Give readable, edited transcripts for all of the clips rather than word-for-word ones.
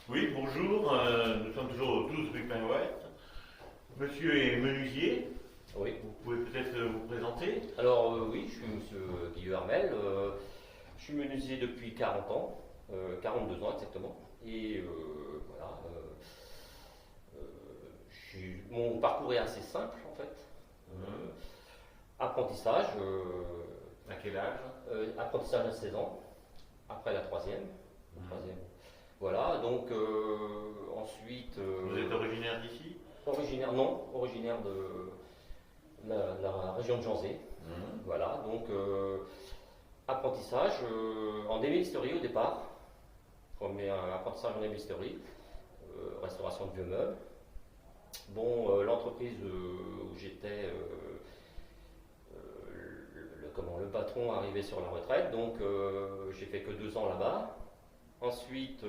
Oui, bonjour, nous sommes toujours au 12 rue Pin-Ouest. Monsieur est menuisier, Oui. vous pouvez peut-être vous présenter. Alors oui, je suis monsieur Guillaume Hermel. Je suis menuisier depuis 40 ans, 42 ans exactement. Et voilà. Mon parcours est assez simple en fait. Mhm. Apprentissage, À quel âge? apprentissage à 16 ans, après la troisième. Troisième. Voilà, donc ensuite. Vous êtes originaire d'ici? Originaire, non, originaire de la région de Janzé. Mhm. Voilà, donc apprentissage en ébénisterie au départ. Premier apprentissage en ébénisterie, restauration de vieux meubles. Bon, l'entreprise où j'étais, le patron arrivait sur la retraite, donc j'ai fait que 2 ans là-bas. Ensuite,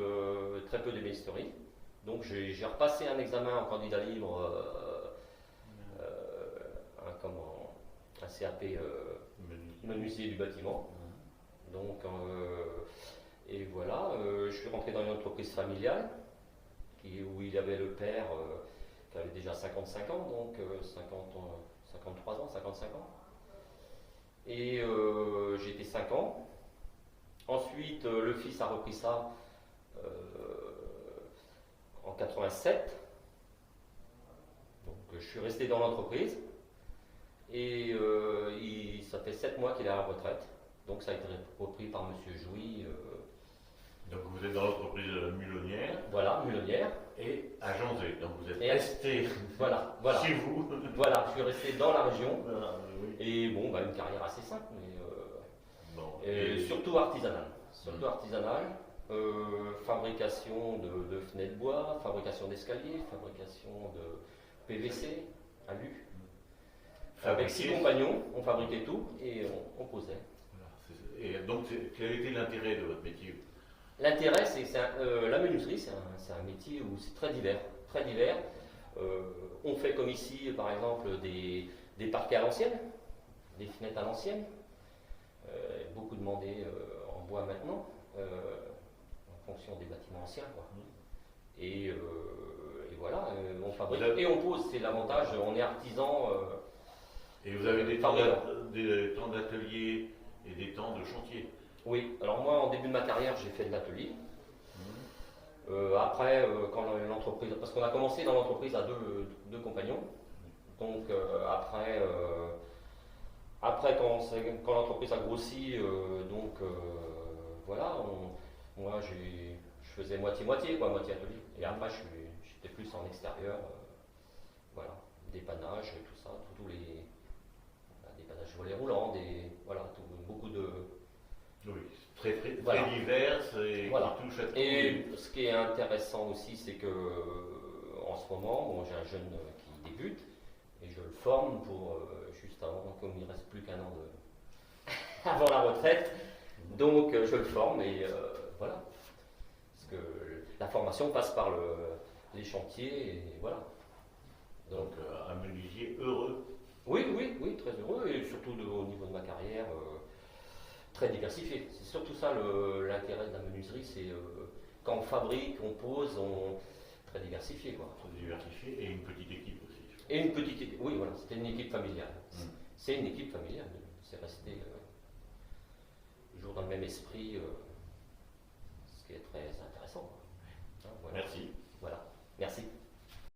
très peu d'ébénisterie. Donc j'ai repassé un examen en candidat libre, un CAP menuisier du bâtiment. Donc, et voilà, je suis rentré dans une entreprise familiale où il y avait le père qui avait déjà 55 ans, donc 53 ans, 55 ans. Et j'ai été 5 ans. Ensuite, le fils a repris ça euh, en 87. Donc, je suis resté dans l'entreprise. Et ça fait 7 mois qu'il est à la retraite. Donc ça a été repris par Monsieur Jouy. Donc vous êtes dans l'entreprise Mulonnière Voilà, Mulonnière. et à Janzé. Donc vous êtes Et resté voilà. chez vous. Voilà, je suis resté dans la région. Voilà, oui. Et bon, une carrière assez simple, mais Bon. surtout artisanale. Surtout artisanale. Fabrication de fenêtres de bois, fabrication d'escaliers, fabrication de PVC, alu. Avec 6 compagnons, on fabriquait tout et on posait. Et donc quel était l'intérêt de votre métier? L'intérêt, c'est que la menuiserie, c'est un métier où c'est très divers. Très divers. On fait comme ici, par exemple, des parquets à l'ancienne, des fenêtres à l'ancienne, beaucoup demandées en bois maintenant, en fonction des bâtiments anciens, quoi. Et voilà, on fabrique et on pose, c'est l'avantage, on est artisan. Et vous avez des temps d'atelier et des temps de chantier? Oui, alors moi, en début de ma carrière, j'ai fait de l'atelier. Après, quand l'entreprise, parce qu'on a commencé dans l'entreprise à deux compagnons, donc après quand l'entreprise a grossi, voilà, moi je faisais moitié-moitié, quoi, moitié atelier. Et après, j'étais plus en extérieur, voilà, dépannage, tout ça, tous les dépannages volets roulants, voilà, beaucoup de. Oui, très Voilà. diverses et Voilà. qui touchent à tout. Et ce qui est intéressant aussi, c'est que en ce moment, bon, j'ai un jeune qui débute et je le forme pour juste avant, comme il ne reste plus qu'un an avant la retraite, donc je le forme et voilà. Parce que la formation passe par les chantiers et voilà. Donc un menuisier heureux. Oui, très heureux et surtout au niveau de ma carrière. Très diversifié. C'est surtout ça l'intérêt de la menuiserie, c'est quand on fabrique, on pose, très diversifié, quoi. Très diversifié et une petite équipe aussi. Et une petite équipe, oui voilà, c'était une équipe familiale. C'est une équipe familiale, c'est resté toujours dans le même esprit, ce qui est très intéressant, quoi. Hein, voilà. Merci. Voilà, merci.